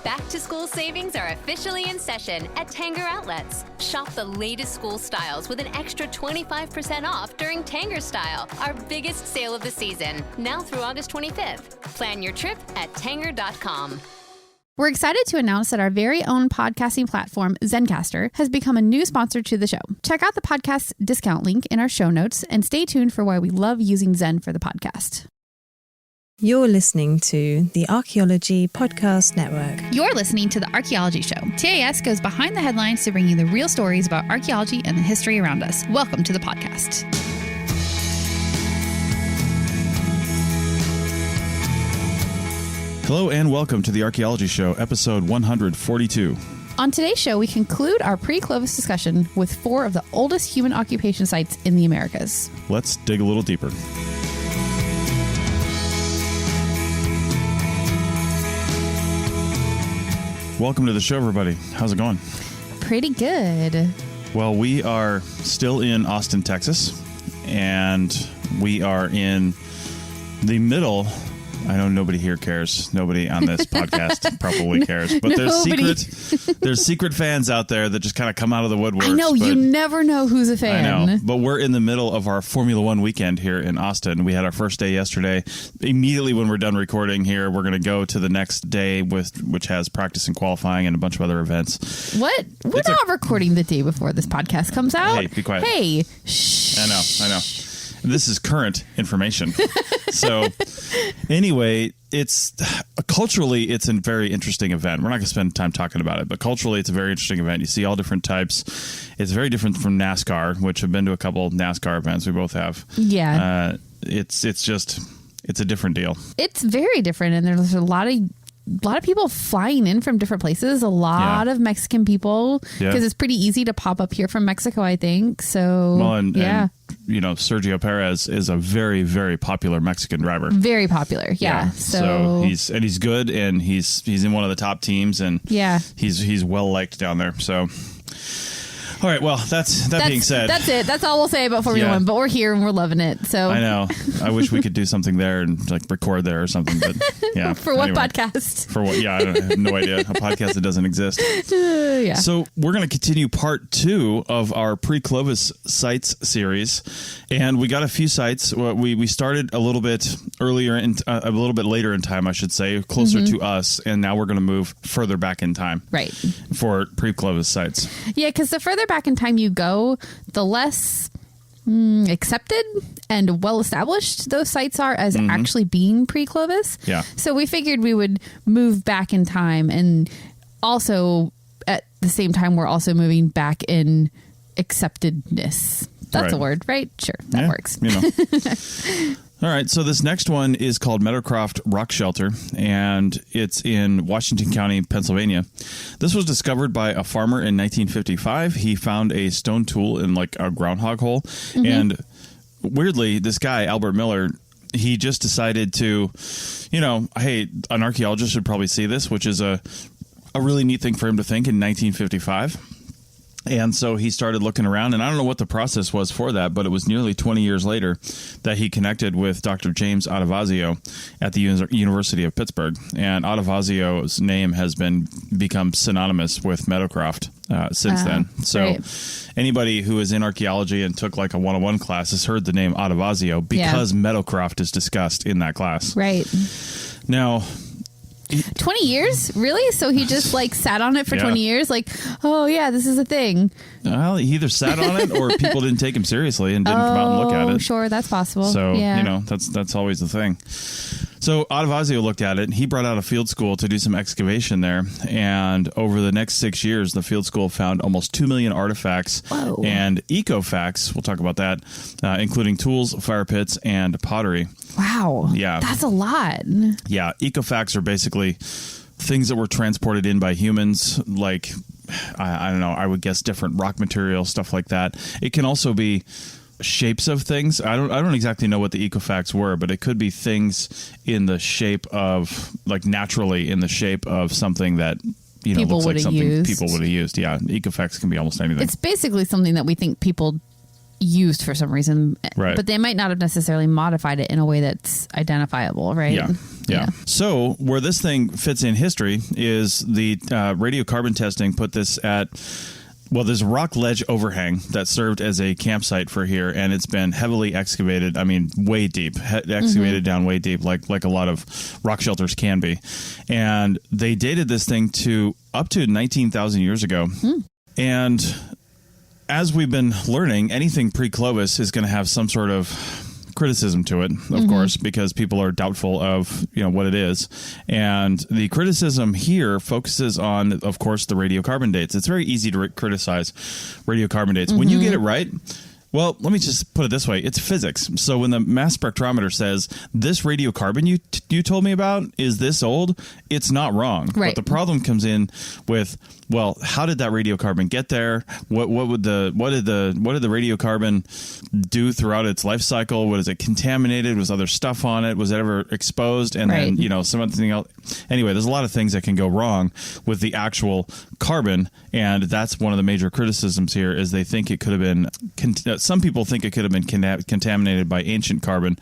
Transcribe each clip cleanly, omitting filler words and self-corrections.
Back-to-school savings are officially in session at Tanger Outlets. Shop the latest school styles with an extra 25% off during Tanger Style, our biggest sale of the season, now through August 25th. Plan your trip at Tanger.com. We're excited to announce that our very own podcasting platform, Zencastr, has become a new sponsor to the show. Check out the podcast discount link in our show notes and stay tuned for why we love using Zen for the podcast. You're listening to the Archaeology Podcast Network. You're listening to the Archaeology Show. TAS goes behind the headlines to bring you the real stories about archaeology and the history around us. Welcome to the podcast. Hello and welcome to the Archaeology Show, episode 142. On today's show, we conclude our Pre-Clovis discussion with 4 of the oldest human occupation sites in the Americas. Let's dig a little deeper. Welcome to the show, everybody. How's it going? Pretty good. Well, we are still in Austin, Texas, and we are in the middle. I know nobody here cares. Nobody on this podcast probably cares. But there's secret fans out there that just kind of come out of the woodworks. I know. You never know who's a fan. I know. But we're in the middle of our Formula One weekend here in Austin. We had our first day yesterday. Immediately when we're done recording here, we're going to go to the next day, which has practice and qualifying and a bunch of other events. What? We're not recording the day before this podcast comes out. Hey, be quiet. Hey. Shh. I know. This is current information. So anyway, it's culturally, it's a very interesting event. We're not going to spend time talking about it, but culturally, it's a very interesting event. You see all different types. It's very different from NASCAR, which I've been to a couple of NASCAR events. We both have. Yeah. It's a different deal. It's very different. And there's a lot of people flying in from different places. A lot of Mexican people, because it's pretty easy to pop up here from Mexico, I think. So, and you know, Sergio Perez is a very, very popular Mexican driver. Very popular, yeah. So he's good, and he's in one of the top teams, and he's well liked down there. So. All right. Well, that being said, that's it. That's all we'll say about Formula One. But we're here and we're loving it. So I know. I wish we could do something there and like record there or something. But yeah. For what podcast? For what? Yeah, I have no idea. A podcast that doesn't exist. Yeah. So we're going to continue part 2 of our Pre-Clovis sites series, and we got a few sites. We started a little bit earlier, a little bit later in time, I should say, closer to us, and now we're going to move further back in time. Right. For Pre-Clovis sites. Yeah, because the further back in time you go, the less accepted and well established those sites are as actually being Pre-Clovis. Yeah. So we figured we would move back in time, and also at the same time we're also moving back in acceptedness. That's a word, right? Sure, that works. You know. All right, so this next one is called Meadowcroft Rock Shelter, and it's in Washington County, Pennsylvania. This was discovered by a farmer in 1955. He found a stone tool in like a groundhog hole, and weirdly, this guy, Albert Miller, he just decided to, you know, hey, an archaeologist should probably see this, which is a really neat thing for him to think in 1955. And so he started looking around, and I don't know what the process was for that, but it was nearly 20 years later that he connected with Dr. James Ottavazio at the University of Pittsburgh. And Ottavazio's name has become synonymous with Meadowcroft since then. So anybody who is in archaeology and took like a 101 class has heard the name Ottavazio because Meadowcroft is discussed in that class. Right. Now... 20 years? Really? So he just like sat on it for 20 years? Like, oh yeah, this is a thing. Well, he either sat on it or people didn't take him seriously and didn't come out and look at it. Sure, that's possible. So, you know, that's always the thing. So Ottavazio looked at it, and he brought out a field school to do some excavation there. And over the next 6 years, the field school found almost 2 million artifacts and ecofacts. We'll talk about that, including tools, fire pits, and pottery. Wow. Yeah. That's a lot. Yeah. Ecofacts are basically things that were transported in by humans, like, I don't know, I would guess different rock materials, stuff like that. It can also be shapes of things. I don't exactly know what the ecofacts were, but it could be things in the shape of, like, naturally in the shape of something that, you know, people looks like something used. people would have used. Yeah. Ecofacts can be almost anything. It's basically something that we think people used for some reason. Right. But they might not have necessarily modified it in a way that's identifiable, right? Yeah. So where this thing fits in history is the radiocarbon testing put this at... Well, there's a rock ledge overhang that served as a campsite for here, and it's been heavily excavated. I mean, way deep, excavated down way deep, like a lot of rock shelters can be. And they dated this thing to up to 19,000 years ago. And as we've been learning, anything pre-Clovis is going to have some sort of criticism to it, of course, because people are doubtful of what it is. And the criticism here focuses on, of course, the radiocarbon dates. It's very easy to criticize radiocarbon dates. When you get it right, well, let me just put it this way. It's physics. So when the mass spectrometer says this radiocarbon you told me about is this old, it's not wrong. Right. But the problem comes in with, well, how did that radiocarbon get there? What did the radiocarbon do throughout its life cycle? Was it contaminated? Was other stuff on it? Was it ever exposed? And then something else. Anyway, there's a lot of things that can go wrong with the actual carbon, and that's one of the major criticisms here. Is they think it could have been. Some people think it could have been contaminated by ancient carbon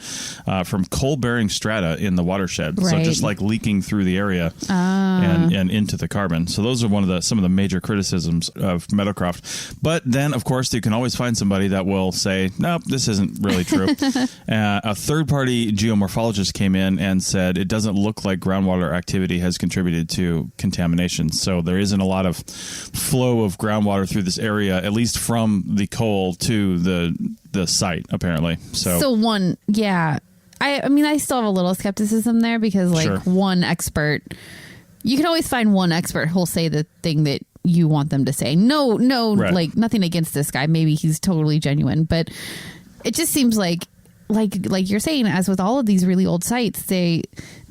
from coal-bearing strata in the watershed. Right. So just like leaking through the area and into the carbon. So those are some of the major criticisms of Meadowcroft. But then, of course, you can always find somebody that will say, nope, this isn't really true. A third-party geomorphologist came in and said it doesn't look like groundwater activity has contributed to contamination. So there isn't a lot of flow of groundwater through this area, at least from the coal to the site, apparently. So one, yeah. I mean, I still have a little skepticism there because, one expert, you can always find one expert who'll say the thing that you want them to say. No, right. Like nothing against this guy. Maybe he's totally genuine, but it just seems like you're saying, as with all of these really old sites, they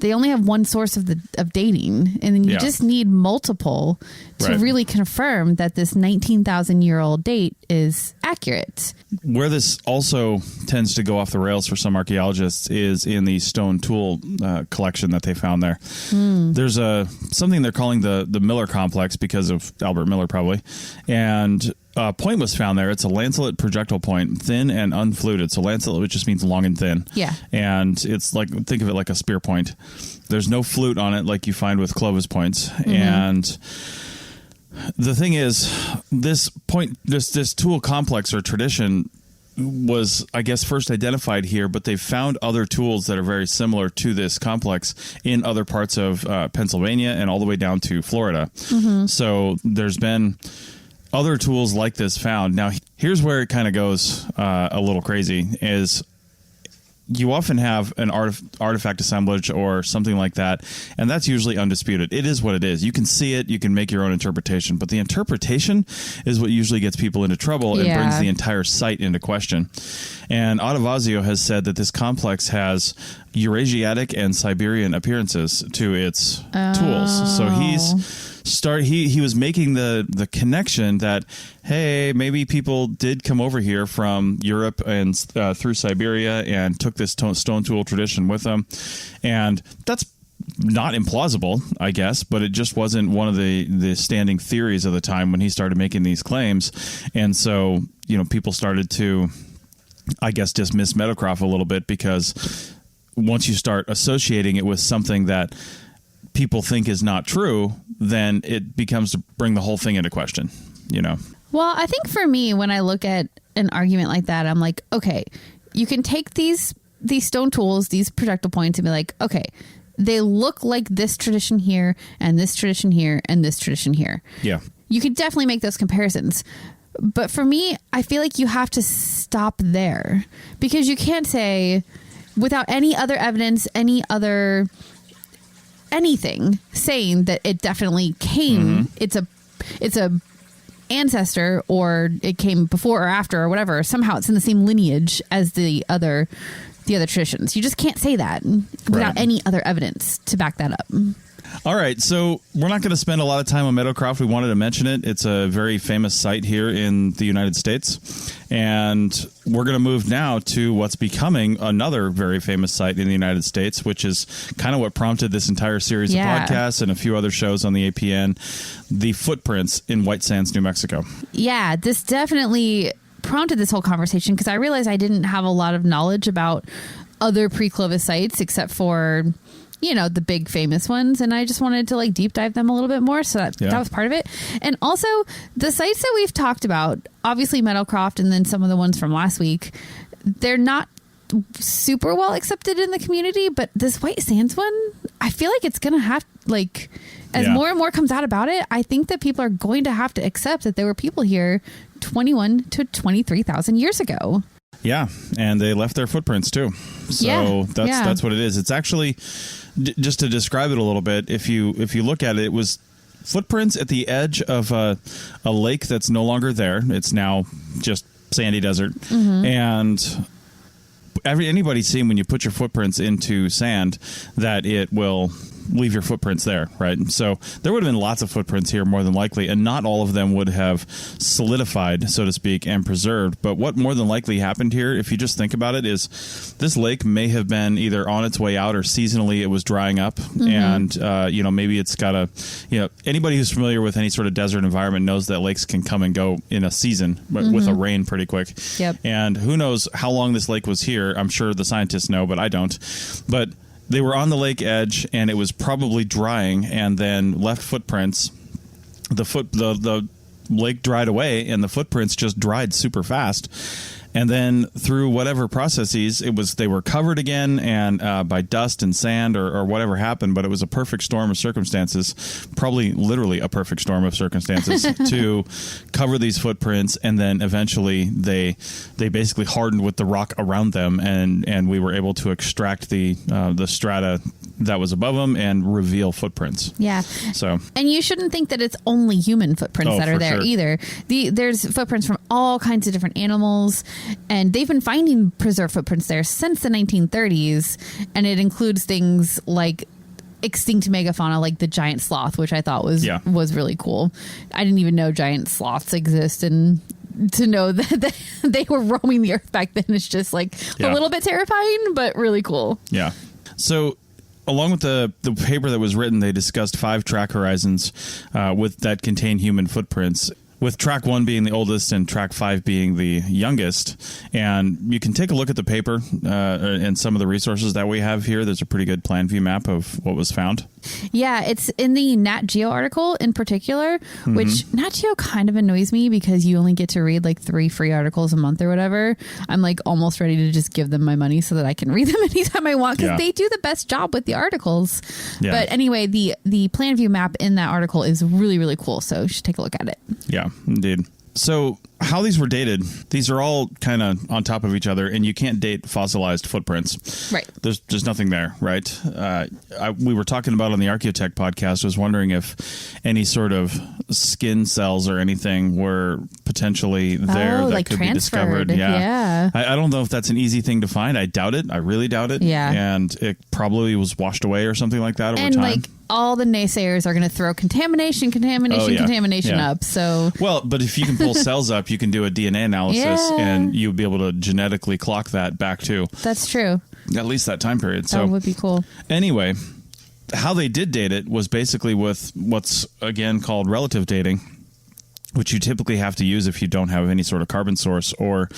only have one source of dating, and then you just need multiple to really confirm that this 19,000-year-old date is accurate. Where this also tends to go off the rails for some archaeologists is in the stone tool collection that they found there. There's something they're calling the Miller complex because of Albert Miller, probably, and a point was found there. It's a lanceolate projectile point, thin and unfluted. So lanceolate, which just means long and thin. Yeah. And it's like, think of it like a spear point. There's no flute on it like you find with Clovis points. And the thing is, this tool complex or tradition was, I guess, first identified here, but they found other tools that are very similar to this complex in other parts of Pennsylvania and all the way down to Florida. So there's been other tools like this found. Now, here's where it kind of goes a little crazy, is you often have an artifact assemblage or something like that, and that's usually undisputed. It is what it is. You can see it, you can make your own interpretation, but the interpretation is what usually gets people into trouble and brings the entire site into question. And Ottavazio has said that this complex has Eurasiatic and Siberian appearances to its tools. So he was making the connection that, hey, maybe people did come over here from Europe and through Siberia and took this stone tool tradition with them. And that's not implausible, I guess, but it just wasn't one of the standing theories of the time when he started making these claims. And so, people started to, I guess, dismiss Meadowcroft a little bit, because once you start associating it with something that people think is not true, then it becomes to bring the whole thing into question, Well, I think for me, when I look at an argument like that, I'm like, okay, you can take these stone tools, these projectile points, and be like, okay, they look like this tradition here and this tradition here and this tradition here. Yeah. You could definitely make those comparisons. But for me, I feel like you have to stop there, because you can't say, without any other evidence, anything saying that it definitely came, it's a ancestor, or it came before or after or whatever. Somehow it's in the same lineage as the other traditions. You just can't say that without any other evidence to back that up. All right, so we're not going to spend a lot of time on Meadowcroft. We wanted to mention it. It's a very famous site here in the United States. And we're going to move now to what's becoming another very famous site in the United States, which is kind of what prompted this entire series of podcasts and a few other shows on the APN, the footprints in White Sands, New Mexico. Yeah, this definitely prompted this whole conversation because I realized I didn't have a lot of knowledge about other pre-Clovis sites except for, the big famous ones. And I just wanted to like deep dive them a little bit more. So that was part of it. And also the sites that we've talked about, obviously Meadowcroft and then some of the ones from last week, they're not super well accepted in the community. But this White Sands one, I feel like it's going to have as more and more comes out about it, I think that people are going to have to accept that there were people here 21 to 23,000 years ago. Yeah, and they left their footprints too. So that's what it is. It's actually, just to describe it a little bit, if you look at it, it was footprints at the edge of a lake that's no longer there. It's now just sandy desert. Mm-hmm. And anybody's seen when you put your footprints into sand that it will leave your footprints there, right? So there would have been lots of footprints here more than likely, and not all of them would have solidified, so to speak, and preserved. But what more than likely happened here, if you just think about it, is this lake may have been either on its way out or seasonally it was drying up. Mm-hmm. And, maybe it's got anybody who's familiar with any sort of desert environment knows that lakes can come and go in a season with a rain pretty quick. Yep. And who knows how long this lake was here. I'm sure the scientists know, but I don't. But they were on the lake edge, and it was probably drying, and then left footprints. The lake dried away, and the footprints just dried super fast. And then through whatever processes, they were covered again and by dust and sand or whatever happened. But it was a perfect storm of circumstances, probably literally a perfect storm of circumstances to cover these footprints. And then eventually they basically hardened with the rock around them, and we were able to extract the strata that was above them and reveal footprints. Yeah. So, and you shouldn't think that it's only human footprints that are there either. There's footprints from all kinds of different animals, and they've been finding preserved footprints there since the 1930s, and it includes things like extinct megafauna like the giant sloth, which I thought was really cool. I didn't even know giant sloths exist, and to know that they were roaming the earth back then is just a little bit terrifying, but really cool. Yeah. So along with the paper that was written, they discussed 5 track horizons that contain human footprints, with track 1 being the oldest and track 5 being the youngest. And you can take a look at the paper and some of the resources that we have here. There's a pretty good plan view map of what was found. Yeah, it's in the Nat Geo article in particular, which Nat Geo kind of annoys me because you only get to read 3 free articles a month or whatever. I'm almost ready to just give them my money so that I can read them anytime I want, because they do the best job with the articles. Yeah. But anyway, the plan view map in that article is really, really cool. So you should take a look at it. Yeah, indeed. So how these were dated, these are all kind of on top of each other, and you can't date fossilized footprints. Right. There's nothing there, right? We were talking about on the Archaeotech podcast, I was wondering if any sort of skin cells or anything were potentially there that could be discovered. Yeah. I don't know if that's an easy thing to find. I doubt it. I really doubt it. Yeah. And it probably was washed away or something like that over time. All the naysayers are going to throw contamination up. So, well, but if you can pull cells up, you can do a DNA analysis and you'll be able to genetically clock that back too. That's true. At least that time period. So that would be cool. Anyway, how they did date it was basically with what's again called relative dating, which you typically have to use if you don't have any sort of carbon source or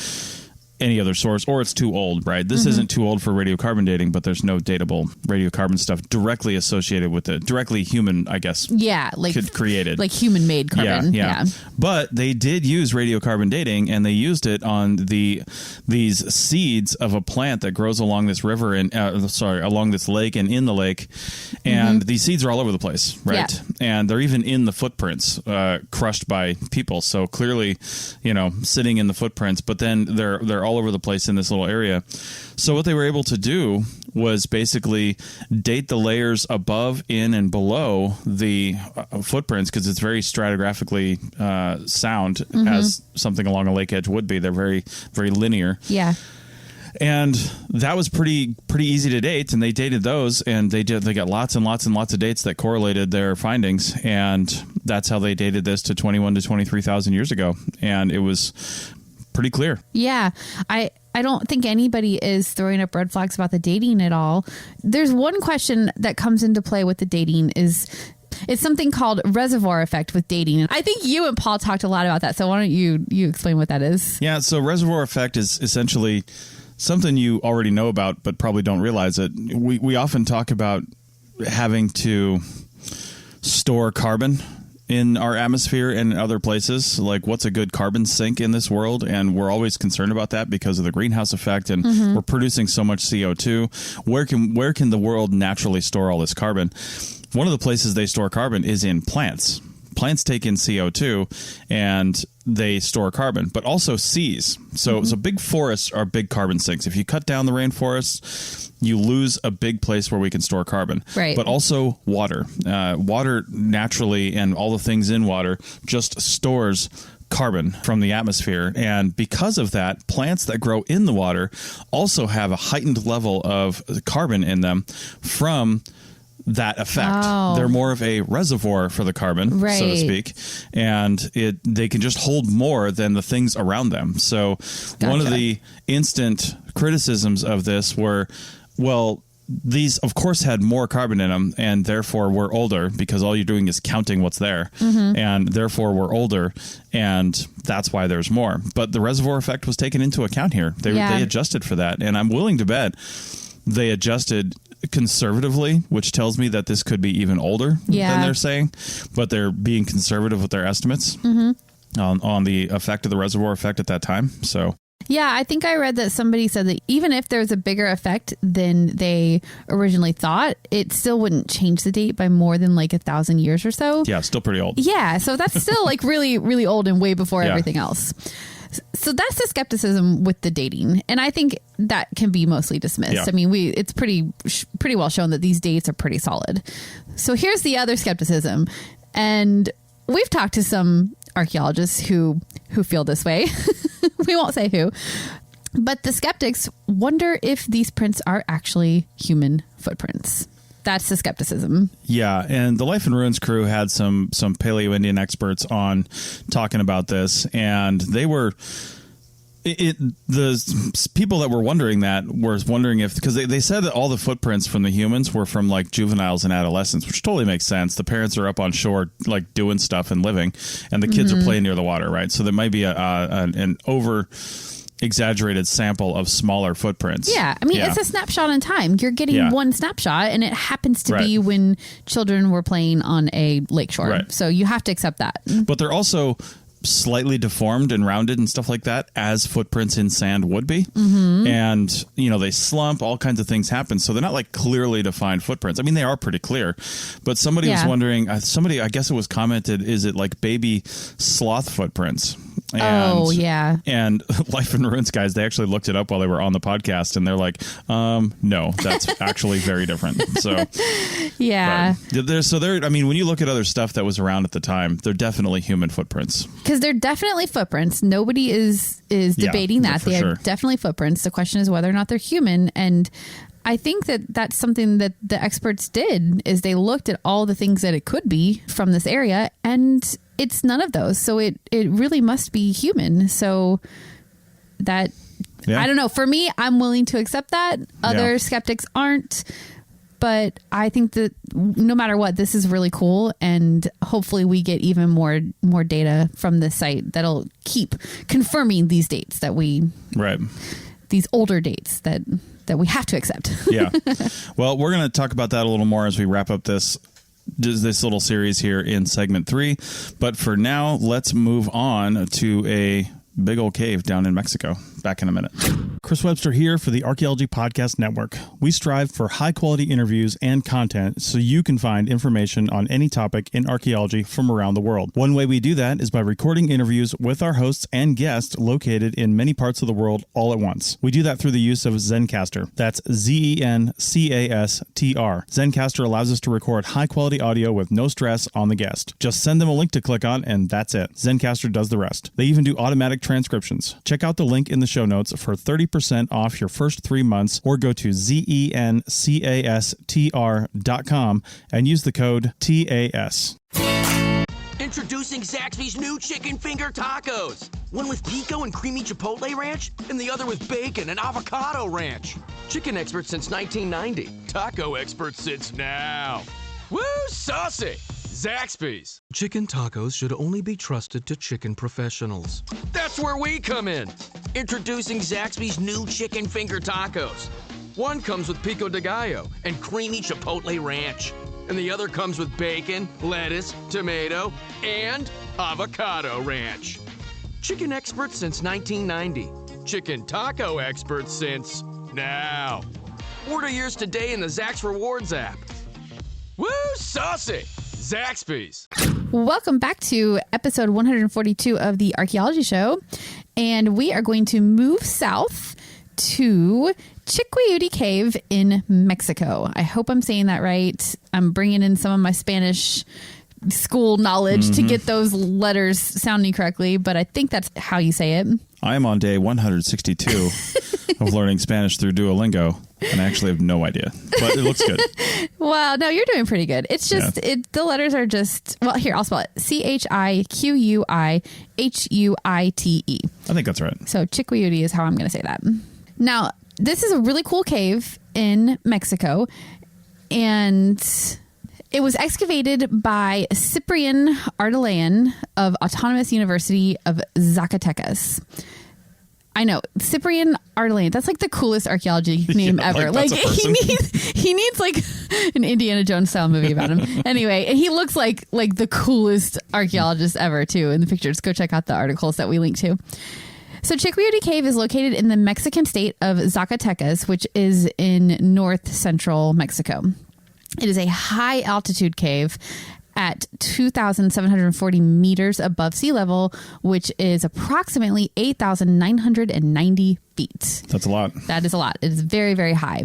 any other source, or it's too old, right? This isn't too old for radiocarbon dating, but there's no datable radiocarbon stuff directly associated with it. Directly human, I guess. Yeah, created. Like human-made carbon. Yeah. But they did use radiocarbon dating, and they used it on these seeds of a plant that grows along this river and along this lake and in the lake. And these seeds are all over the place, right? Yeah. And they're even in the footprints, crushed by people. So clearly, sitting in the footprints, but then they're all over the place in this little area. So what they were able to do was basically date the layers above, in, and below the footprints, because it's very stratigraphically sound, as something along a lake edge would be. They're very, very linear. Yeah. And that was pretty easy to date, and they dated those, and they got lots and lots and lots of dates that correlated their findings, and that's how they dated this to 21 to 23,000 years ago, and it was pretty clear. Yeah. I don't think anybody is throwing up red flags about the dating at all. There's one question that comes into play with the dating is It's something called reservoir effect with dating. And I think you and Paul talked a lot about that. So why don't you explain what that is? Yeah, so reservoir effect is essentially something you already know about, but probably don't realize it. We often talk about having to store carbon in our atmosphere and in other places, like what's a good carbon sink in this world, and we're always concerned about that because of the greenhouse effect, and we're producing so much CO2. Where can the world naturally store all this carbon? One of the places they store carbon is in plants. Plants take in CO2 and they store carbon, but also seas. So big forests are big carbon sinks. If you cut down the rainforests, you lose a big place where we can store carbon. Right. But also water. Water naturally, and all the things in water, just stores carbon from the atmosphere. And because of that, plants that grow in the water also have a heightened level of carbon in them from that effect. Oh. They're more of a reservoir for the carbon, so to speak, and they can just hold more than the things around them. So one of the instant criticisms of this were, well, these of course had more carbon in them, and therefore we're older, because all you're doing is counting what's there, and therefore we're older, and that's why there's more. But the reservoir effect was taken into account here. They adjusted for that, and I'm willing to bet they adjusted conservatively, which tells me that this could be even older than they're saying, but they're being conservative with their estimates on the effect of the reservoir effect at that time. So yeah, I think I read that somebody said that even if there's a bigger effect than they originally thought, it still wouldn't change the date by more than like 1,000 years or so. Yeah, still pretty old. Yeah, so that's still like really, really old and way before everything else. So that's the skepticism with the dating. And I think that can be mostly dismissed. Yeah. I mean, it's pretty well shown that these dates are pretty solid. So here's the other skepticism. And we've talked to some archaeologists who feel this way. We won't say who. But the skeptics wonder if these prints are actually human footprints. That's the skepticism. Yeah, and the Life in Ruins crew had some Paleo-Indian experts on talking about this, and they were the people that were wondering that were wondering if, because they said that all the footprints from the humans were from like juveniles and adolescents, which totally makes sense. The parents are up on shore like doing stuff and living, and the kids are playing near the water, right? So there might be an over exaggerated sample of smaller footprints. Yeah. I mean, it's a snapshot in time. You're getting one snapshot, and it happens to be when children were playing on a lakeshore. Right. So you have to accept that. But they're also slightly deformed and rounded and stuff like that, as footprints in sand would be. And, they slump, all kinds of things happen. So they're not like clearly defined footprints. I mean, they are pretty clear. But somebody was wondering, I guess it was commented, is it like baby sloth footprints? And Life in Ruins guys, they actually looked it up while they were on the podcast, and they're like, no, that's actually very different. So I mean, when you look at other stuff that was around at the time, they're definitely human footprints. Because they're definitely footprints. Nobody is debating that. They are definitely footprints. The question is whether or not they're human. And I think that that's something that the experts did, is they looked at all the things that it could be from this area, and it's none of those. So it really must be human. So that, I don't know. For me, I'm willing to accept that. Other skeptics aren't. But I think that no matter what, this is really cool. And hopefully we get even more data from this site that'll keep confirming these dates that these older dates that we have to accept. Well, we're going to talk about that a little more as we wrap up this little series here in segment 3. But for now, let's move on to a big old cave down in Mexico. Back in a minute. Chris Webster here for the Archaeology Podcast Network. We strive for high-quality interviews and content so you can find information on any topic in archaeology from around the world. One way we do that is by recording interviews with our hosts and guests located in many parts of the world all at once. We do that through the use of Zencastr. That's Zencastr. Zencastr allows us to record high-quality audio with no stress on the guest. Just send them a link to click on, and that's it. Zencastr does the rest. They even do automatic transcriptions. Check out the link in the show notes for 30% off your first 3 months, or go to zencastr.com and use the code TAS. Introducing Zaxby's new chicken finger tacos. One with pico and creamy chipotle ranch, and the other with bacon and avocado ranch. Chicken expert since 1990. Taco expert since now. Woo, saucy! Zaxby's. Chicken tacos should only be trusted to chicken professionals. That's where we come in. Introducing Zaxby's new chicken finger tacos. One comes with pico de gallo and creamy chipotle ranch. And the other comes with bacon, lettuce, tomato, and avocado ranch. Chicken experts since 1990. Chicken taco experts since now. Order yours today in the Zax Rewards app. Woo, saucy! Zaxby's. Welcome back to episode 142 of the Archaeology Show. And we are going to move south to Chiquiuti Cave in Mexico. I hope I'm saying that right. I'm bringing in some of my Spanish school knowledge to get those letters sounding correctly, but I think that's how you say it. I am on day 162 of learning Spanish through Duolingo, and I actually have no idea, but it looks good. Well, no, you're doing pretty good. It's just, the letters are just, well, here, I'll spell it. Chiquihuite. I think that's right. So Chiquiuti is how I'm going to say that. Now, this is a really cool cave in Mexico, and it was excavated by Cyprian Ardelean of Autonomous University of Zacatecas. I know, Cyprian Ardelean. That's like the coolest archaeology name ever. Like he needs like an Indiana Jones style movie about him. Anyway, and he looks like the coolest archaeologist ever too in the pictures. Go check out the articles that we link to. So Chiquiuti Cave is located in the Mexican state of Zacatecas, which is in north central Mexico. It is a high altitude cave at 2,740 meters above sea level, which is approximately 8,990 feet. That's a lot. That is a lot. It is very, very high.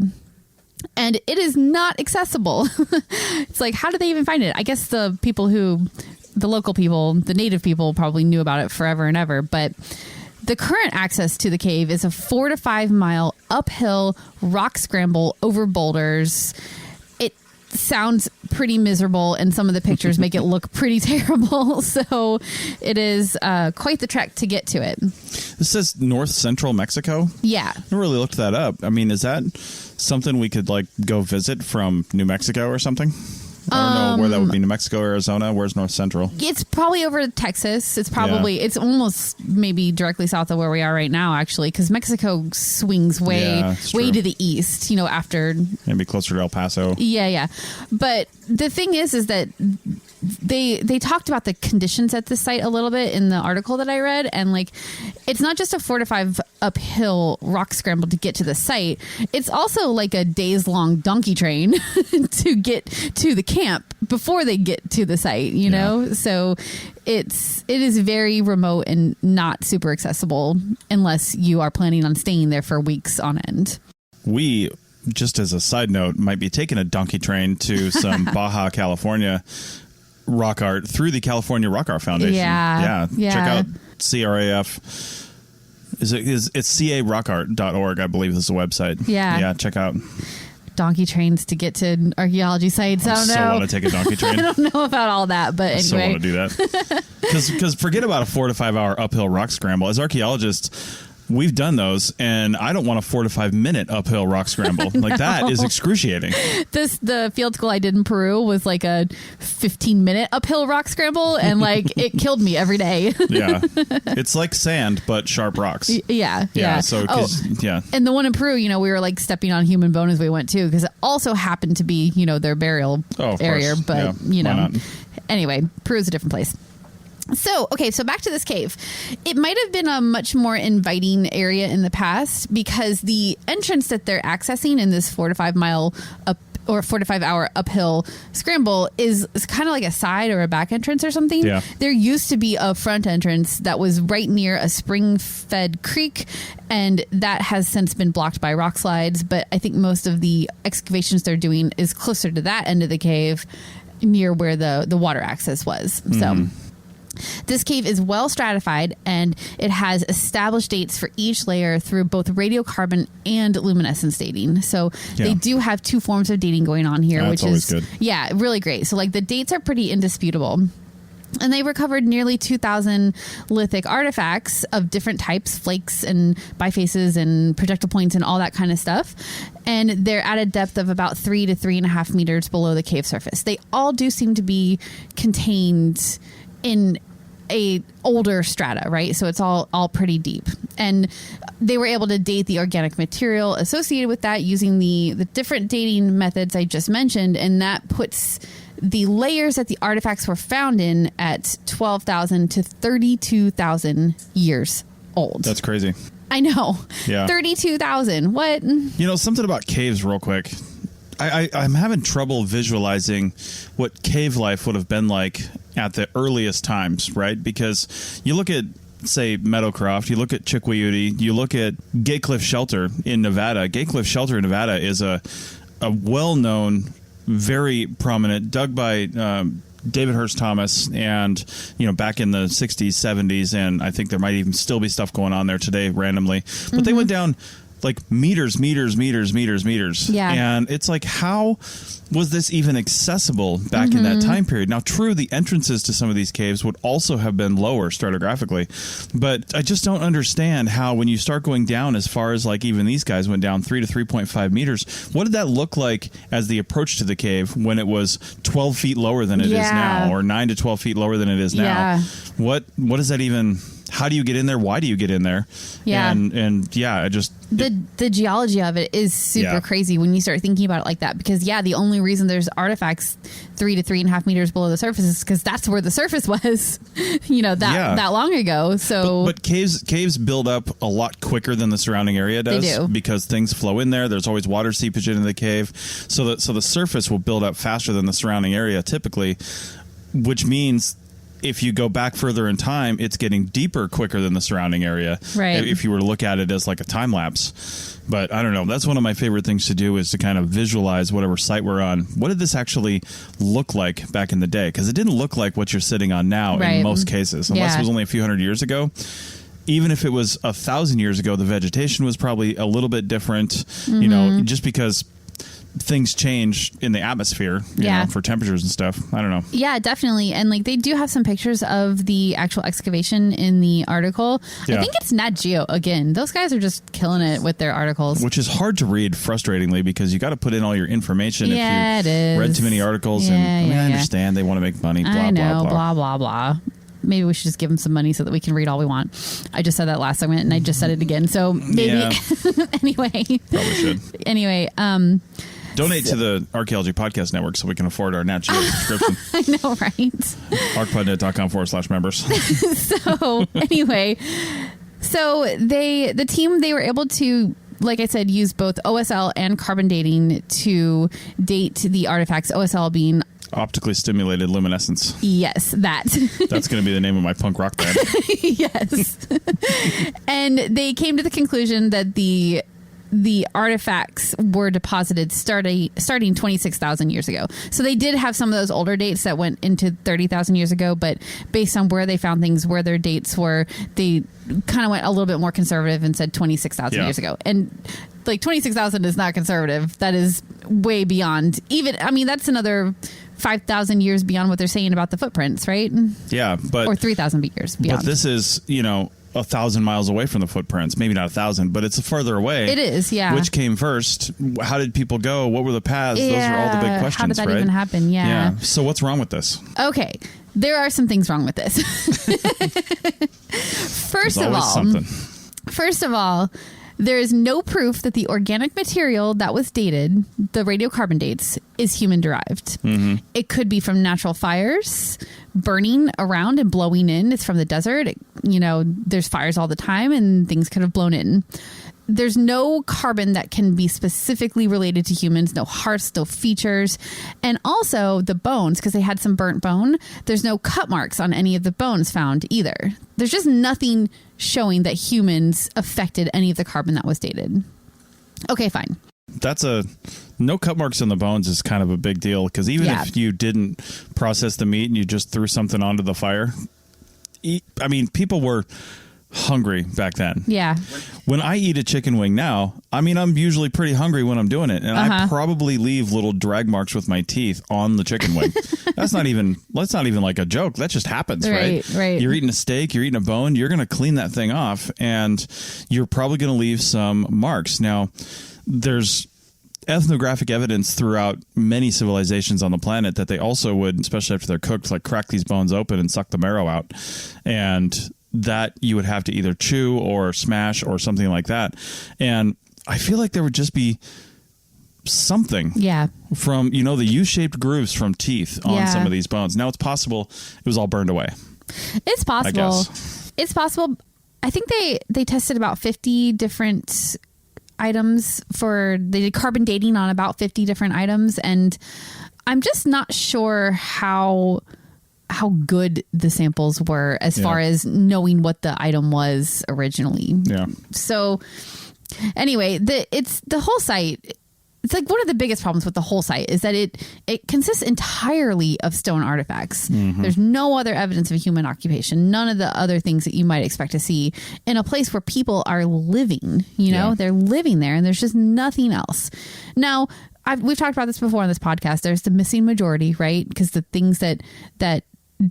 And it is not accessible. It's like, how did they even find it? I guess the local people, the native people probably knew about it forever and ever, but the current access to the cave is a 4 to 5 mile uphill rock scramble over boulders. It sounds pretty miserable, and some of the pictures make it look pretty terrible. So it is quite the trek to get to it. This says north central Mexico? Yeah. I really looked that up. I mean, is that something we could like go visit from New Mexico or something? I don't know where that would be. New Mexico, Arizona. Where's North Central? It's probably over Texas. It's probably, it's almost maybe directly south of where we are right now, actually, because Mexico swings way to the east, after. Maybe closer to El Paso. Yeah. But the thing is that they talked about the conditions at this site a little bit in the article that I read, and like it's not just a 4 to 5 uphill rock scramble to get to the site. It's also like a days-long donkey train to get to the camp before they get to the site, you know? So it is very remote and not super accessible unless you are planning on staying there for weeks on end. We, just as a side note, might be taking a donkey train to some Baja California rock art through the California Rock Art Foundation. Yeah. Check out CRAF. It's carrockart.org, I believe is the website. Yeah, check out. Donkey trains to get to archaeology sites. I don't know. I want to take a donkey train. I don't know about all that, but anyway. I so want to do that. Because forget about a 4 to 5 hour uphill rock scramble. As archaeologists, we've done those, and I don't want a 4 to 5 minute uphill rock scramble. Like, that is excruciating. The field school I did in Peru was like a 15-minute uphill rock scramble, and like it killed me every day. Yeah. It's like sand, but sharp rocks. Yeah. So, and the one in Peru, we were like stepping on human bone as we went too, because it also happened to be, their burial area. Course. But, why not? Anyway, Peru is a different place. So back to this cave. It might have been a much more inviting area in the past, because the entrance that they're accessing in this 4 to 5 mile up or 4 to 5 hour uphill scramble is kind of like a side or a back entrance or something. Yeah. There used to be a front entrance that was right near a spring-fed creek, and that has since been blocked by rock slides. But I think most of the excavations they're doing is closer to that end of the cave, near where the water access was. So this cave is well stratified, and it has established dates for each layer through both radiocarbon and luminescence dating. So they do have two forms of dating going on here, which is good. Yeah, really great. So like the dates are pretty indisputable. And they recovered nearly 2,000 lithic artifacts of different types, flakes and bifaces and projectile points and all that kind of stuff. And they're at a depth of about 3 to 3.5 meters below the cave surface. They all do seem to be contained in a older strata, right? So it's all pretty deep. And they were able to date the organic material associated with that using the different dating methods I just mentioned. And that puts the layers that the artifacts were found in at 12,000 to 32,000 years old. That's crazy. I know. Yeah. 32,000. What? You know, something about caves real quick. I'm having trouble visualizing what cave life would have been like at the earliest times, right? Because you look at, say, Meadowcroft, you look at Chickwayuti, you look at Gate Cliff Shelter in Nevada. Gate Cliff Shelter in Nevada is a well-known, very prominent, dug by David Hurst Thomas, and back in the 60s, 70s, and I think there might even still be stuff going on there today randomly. But they went down like meters. Yeah. And it's like, how was this even accessible back in that time period? Now, true, the entrances to some of these caves would also have been lower stratigraphically, but I just don't understand how, when you start going down as far as like even these guys went down 3 to 3.5 meters, what did that look like as the approach to the cave when it was 12 feet lower than it is now, or 9 to 12 feet lower than it is now? Yeah. What does that even... How do you get in there? Why do you get in there? Yeah. And yeah, I just... The geology of it is super crazy when you start thinking about it like that, because the only reason there's artifacts 3 to 3.5 meters below the surface is because that's where the surface was, that long ago. So, but caves build up a lot quicker than the surrounding area does. They do. Because things flow in there. There's always water seepage into the cave, so the surface will build up faster than the surrounding area typically, which means, if you go back further in time, it's getting deeper quicker than the surrounding area. Right. If you were to look at it as like a time lapse. But I don't know. That's one of my favorite things to do, is to kind of visualize whatever site we're on. What did this actually look like back in the day? Because it didn't look like what you're sitting on now in most cases, unless it was only a few hundred years ago. Even if it was 1,000 years ago, the vegetation was probably a little bit different, just because things change in the atmosphere, you know, for temperatures and stuff. I don't know. Yeah, definitely. And like, they do have some pictures of the actual excavation in the article. I think it's Nat Geo again. Those guys are just killing it with their articles, which is hard to read, frustratingly, because you got to put in all your information. If you read too many articles, and I understand they want to make money. Blah, blah, blah. Maybe we should just give them some money so that we can read all we want. I just said that last segment and I just said it again. So maybe anyway, probably should. Anyway, donate to the Archaeology Podcast Network so we can afford our Nat Geo subscription. I know, right? ArchPodNet.com/members. So anyway, the team, they were able to, like I said, use both OSL and carbon dating to date the artifacts. OSL being optically stimulated luminescence. Yes, that. That's going to be the name of my punk rock band. Yes. And they came to the conclusion that the artifacts were deposited starting 26,000 years ago. So they did have some of those older dates that went into 30,000 years ago, but based on where they found things, where their dates were, they kind of went a little bit more conservative and said 26,000 years ago. And like 26,000 is not conservative. That is way beyond that's another 5,000 years beyond what they're saying about the footprints, right? Yeah, but... Or 3,000 years beyond. But this is, 1,000 miles away from the footprints. Maybe not 1,000, but it's farther away. It is, yeah. Which came first? How did people go? What were the paths? Those are all the big questions, how did that even happen? Yeah. So what's wrong with this? Okay. There are some things wrong with this. First of all, there is no proof that the organic material that was dated, the radiocarbon dates, is human derived. Mm-hmm. It could be from natural fires, burning around and blowing in. It's from the desert. There's fires all the time and things could have blown in. There's no carbon that can be specifically related to humans, no hearts, no features. And also the bones, because they had some burnt bone, there's no cut marks on any of the bones found either. There's just nothing showing that humans affected any of the carbon that was dated. Okay, fine. No cut marks on the bones is kind of a big deal, because even if you didn't process the meat and you just threw something onto the fire, people were hungry back then. Yeah. When I eat a chicken wing now, I mean, I'm usually pretty hungry when I'm doing it. And I probably leave little drag marks with my teeth on the chicken wing. That's not even like a joke. That just happens, right? Right. You're eating a steak, you're eating a bone, you're going to clean that thing off, and you're probably going to leave some marks. Now, there's ethnographic evidence throughout many civilizations on the planet that they also would, especially after they're cooked, like crack these bones open and suck the marrow out. And that you would have to either chew or smash or something like that. And I feel like there would just be something from, the U-shaped grooves from teeth on some of these bones. Now it's possible it was all burned away. It's possible. I guess. It's possible. I think they tested about 50 different items they did carbon dating on about 50 different items. And I'm just not sure how good the samples were as far as knowing what the item was originally. Yeah. So anyway, the whole site, it's like one of the biggest problems with the whole site is that it consists entirely of stone artifacts. Mm-hmm. There's no other evidence of human occupation. None of the other things that you might expect to see in a place where people are living, they're living there and there's just nothing else. Now, we've talked about this before on this podcast. There's the missing majority, right? Because the things that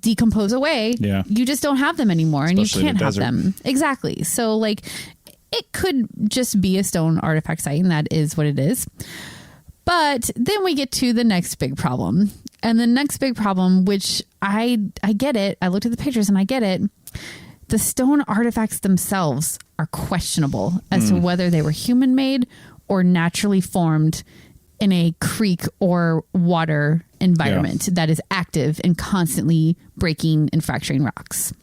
decompose away, you just don't have them anymore. Especially and you can't have them. Exactly. So it could just be a stone artifact site, and that is what it is. But then we get to the next big problem. And the next big problem, which I get it. I looked at the pictures and I get it. The stone artifacts themselves are questionable as to whether they were human-made or naturally formed in a creek or water environment that is active and constantly breaking and fracturing rocks.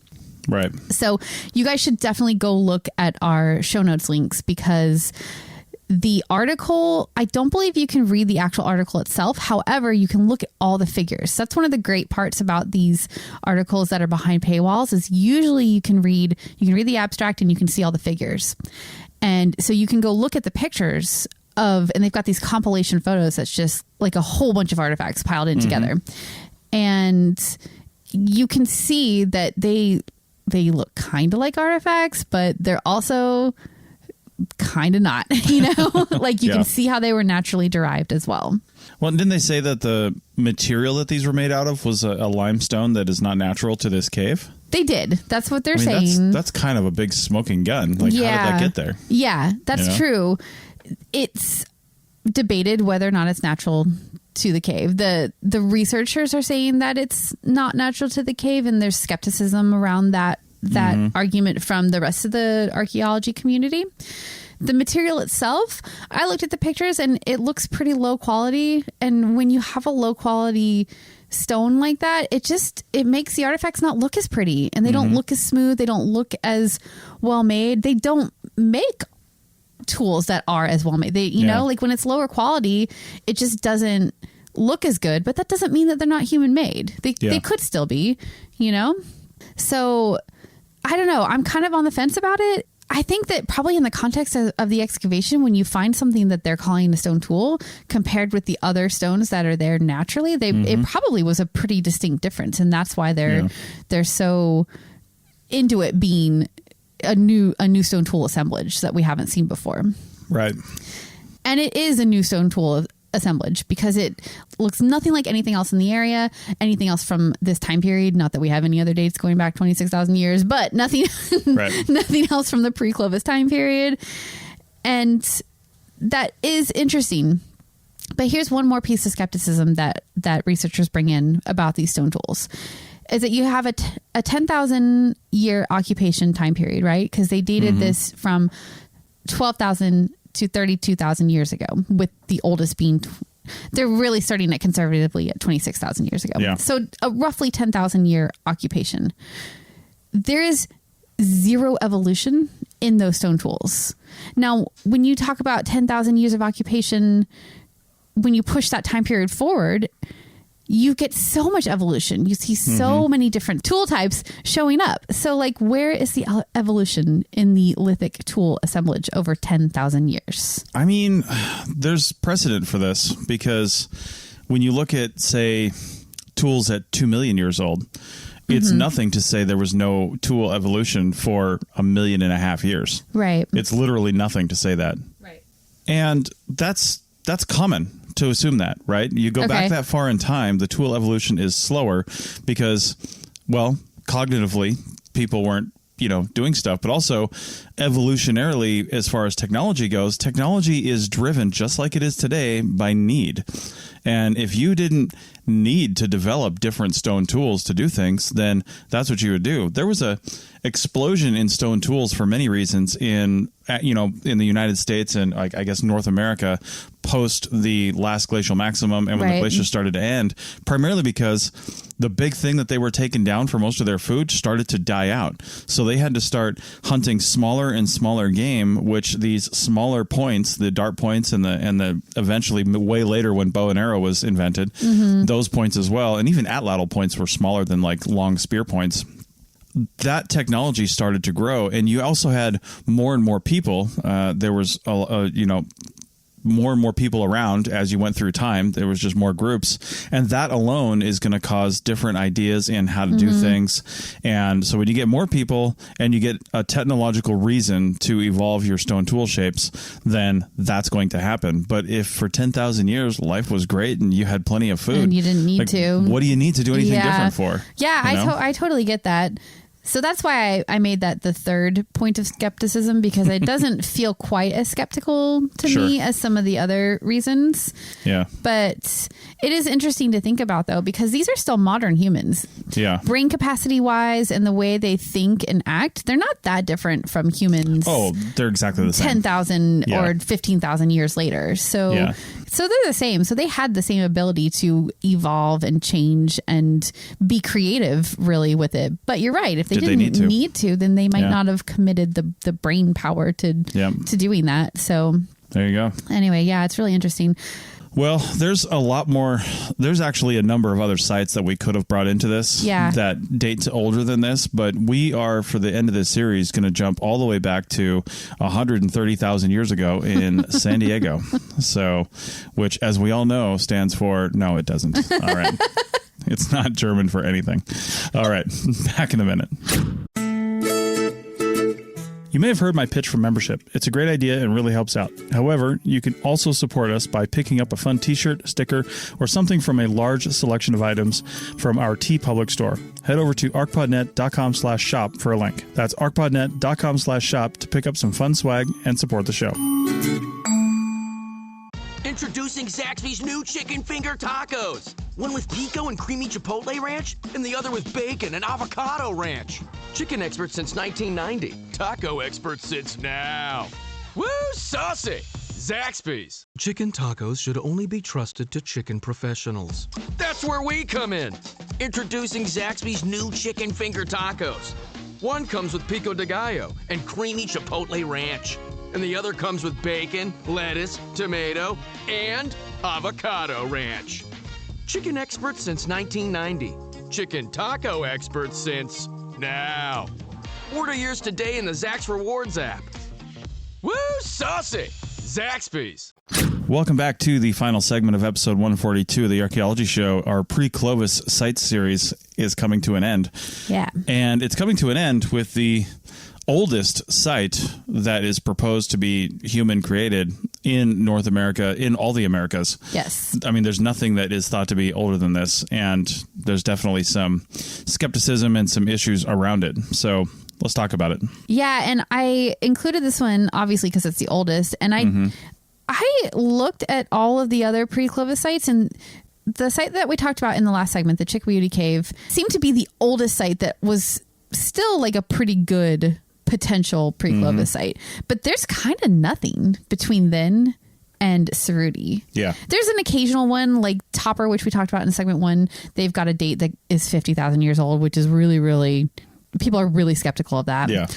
Right. So you guys should definitely go look at our show notes links, because the article, I don't believe you can read the actual article itself. However, you can look at all the figures. That's one of the great parts about these articles that are behind paywalls is usually you can read the abstract and you can see all the figures. And so you can go look at the pictures and they've got these compilation photos that's just like a whole bunch of artifacts piled in together. And you can see that they look kind of like artifacts, but they're also kind of not, like you can see how they were naturally derived as well. Well, didn't they say that the material that these were made out of was a limestone that is not natural to this cave? They did. That's what they're saying. That's kind of a big smoking gun. Like, how did that get there? Yeah, that's true. It's debated whether or not it's natural to the cave. The researchers are saying that it's not natural to the cave, and there's skepticism around that argument from the rest of the archaeology community. The material itself, I looked at the pictures and it looks pretty low quality. And when you have a low quality stone like that, it makes the artifacts not look as pretty, and they don't look as smooth. They don't look as well made. They don't make tools that are as well made. They, like when it's lower quality, it just doesn't look as good, but that doesn't mean that they're not human made. They could still be, So I don't know. I'm kind of on the fence about it. I think that probably in the context of the excavation, when you find something that they're calling a stone tool compared with the other stones that are there naturally, it probably was a pretty distinct difference. And that's why they're so into it being a new stone tool assemblage that we haven't seen before. Right. And it is a new stone tool assemblage because it looks nothing like anything else in the area, anything else from this time period. Not that we have any other dates going back 26,000 years, but nothing, nothing else from the Pre-Clovis time period. And that is interesting. But here's one more piece of skepticism that researchers bring in about these stone tools. Is that you have a 10,000 year occupation time period, right? Because they dated this from 12,000 to 32,000 years ago, with the oldest being, they're really starting it conservatively at 26,000 years ago. Yeah. So a roughly 10,000 year occupation. There is zero evolution in those stone tools. Now, when you talk about 10,000 years of occupation, when you push that time period forward, you get so much evolution. You see so many different tool types showing up. So like, where is the evolution in the lithic tool assemblage over 10,000 years? I mean, there's precedent for this, because when you look at, say, tools at 2 million years old, It's nothing to say there was no tool evolution for 1.5 million years. Right. It's literally nothing to say that. Right. And that's common to assume that, right? You go back that far in time, the tool evolution is slower because, well, cognitively, people weren't, doing stuff, but also evolutionarily, as far as technology goes, technology is driven just like it is today by need. And if you didn't need to develop different stone tools to do things, then that's what you would do. There was a explosion in stone tools for many reasons in the United States and I guess North America post the last glacial maximum and when the glaciers started to end, primarily because the big thing that they were taking down for most of their food started to die out. So they had to start hunting smaller and smaller game, which these smaller points, the dart points and the eventually way later when bow and arrow was invented, those points as well. And even atlatl points were smaller than like long spear points. That technology started to grow, and you also had more and more people. There was, more and more people around as you went through time. There was just more groups, and that alone is going to cause different ideas in how to do things. And so when you get more people and you get a technological reason to evolve your stone tool shapes, then that's going to happen. But if for 10,000 years life was great and you had plenty of food and you didn't need to, what do you need to do anything different for? Yeah, I totally get that. So that's why I made that the third point of skepticism, because it doesn't feel quite as skeptical to me as some of the other reasons. Yeah. But it is interesting to think about, though, because these are still modern humans. Yeah. Brain capacity wise and the way they think and act, they're not that different from humans. Oh, they're exactly the same. 10,000 or 15,000 years later. So they're the same. So they had the same ability to evolve and change and be creative really with it. But you're right. If they didn't need to, then they might not have committed the brain power to doing that. So there you go. Anyway, it's really interesting. Well, there's a lot more. There's actually a number of other sites that we could have brought into this that date older than this. But we are, for the end of this series, going to jump all the way back to 130,000 years ago in San Diego. So, which, as we all know, stands for no, it doesn't. All right. It's not German for anything. All right. Back in a minute. You may have heard my pitch for membership. It's a great idea and really helps out. However, you can also support us by picking up a fun t-shirt, sticker, or something from a large selection of items from our TeePublic store. Head over to archpodnet.com/shop for a link. That's archpodnet.com/shop to pick up some fun swag and support the show. Introducing Zaxby's new chicken finger tacos. One with pico and creamy chipotle ranch, and the other with bacon and avocado ranch. Chicken expert since 1990. Taco expert since now. Woo, saucy! Zaxby's. Chicken tacos should only be trusted to chicken professionals. That's where we come in. Introducing Zaxby's new chicken finger tacos. One comes with pico de gallo and creamy chipotle ranch. And the other comes with bacon, lettuce, tomato, and avocado ranch. Chicken expert since 1990. Chicken taco expert since now. Order yours today in the Zax Rewards app. Woo, saucy! Zaxby's. Welcome back to the final segment of episode 142 of the Archaeology Show. Our Pre-Clovis sites series is coming to an end. Yeah. And it's coming to an end with the oldest site that is proposed to be human created in North America, in all the Americas. Yes. I mean, there's nothing that is thought to be older than this, and there's definitely some skepticism and some issues around it. So let's talk about it. Yeah, and I included this one obviously because it's the oldest, and I looked at all of the other pre-Clovis sites, and the site that we talked about in the last segment, the Chickabiddy Cave, seemed to be the oldest site that was still like a pretty good potential pre-Clovis site. But there's kind of nothing between then and Cerruti. Yeah. There's an occasional one like Topper, which we talked about in segment 1. They've got a date that is 50,000 years old, which is really, really, people are really skeptical of that. Yeah.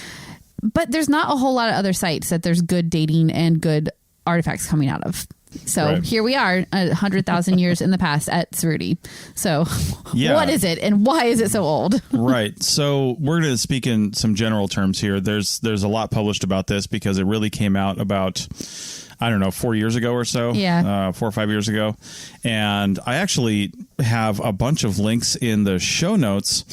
But there's not a whole lot of other sites that there's good dating and good artifacts coming out of. So here we are 100,000 years in the past at Cerruti. So what is it and why is it so old? Right. So we're going to speak in some general terms here. There's a lot published about this because it really came out about, I don't know, 4 years ago or so. Yeah. 4 or 5 years ago. And I actually have a bunch of links in the show notes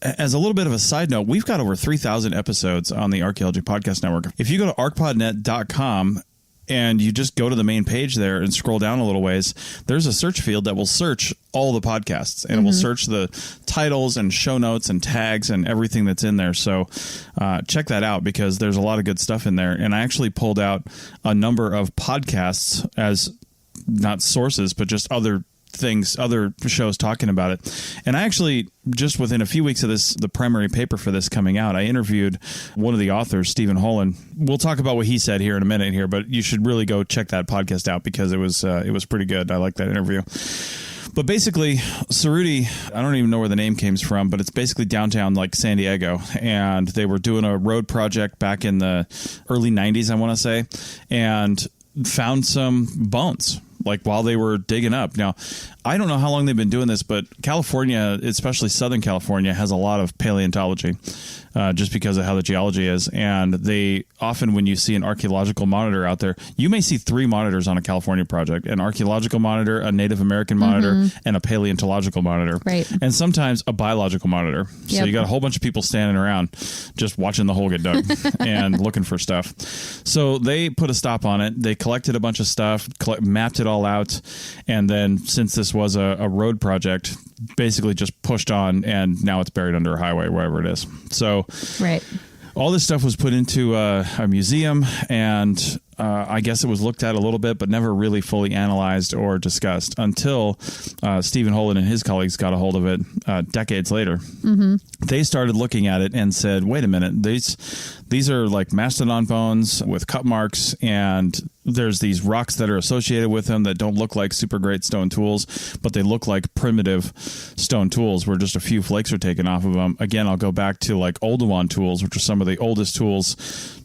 as a little bit of a side note, we've got over 3,000 episodes on the Archaeology Podcast Network. If you go to archpodnet.com and you just go to the main page there and scroll down a little ways, there's a search field that will search all the podcasts, and it will search the titles and show notes and tags and everything that's in there. So check that out, because there's a lot of good stuff in there. And I actually pulled out a number of podcasts as not sources, but just other things, other shows talking about it. And I actually, just within a few weeks of this, the primary paper for this coming out, I interviewed one of the authors, Stephen Holland. We'll talk about what he said here in a minute here, but you should really go check that podcast out, because it was pretty good. I like that interview. But basically, Cerruti, I don't even know where the name came from, but it's basically downtown like San Diego. And they were doing a road project back in the early 90s, I want to say, and found some bones like while they were digging up. Now, I don't know how long they've been doing this, but California, especially Southern California, has a lot of paleontology just because of how the geology is. And they often, when you see an archaeological monitor out there, you may see 3 monitors on a California project: an archaeological monitor, a Native American monitor, and a paleontological monitor. Right. And sometimes a biological monitor. So you got a whole bunch of people standing around just watching the hole get dug and looking for stuff. So they put a stop on it. They collected a bunch of stuff, mapped it all out, and then, since this was a road project, basically just pushed on, and now it's buried under a highway, wherever it is. So all this stuff was put into a museum, and I guess it was looked at a little bit, but never really fully analyzed or discussed until Stephen Holland and his colleagues got a hold of it decades later. They started looking at it and said, wait a minute, these are like mastodon bones with cut marks, and there's these rocks that are associated with them that don't look like super great stone tools, but they look like primitive stone tools where just a few flakes are taken off of them. Again, I'll go back to like Oldowan tools, which are some of the oldest tools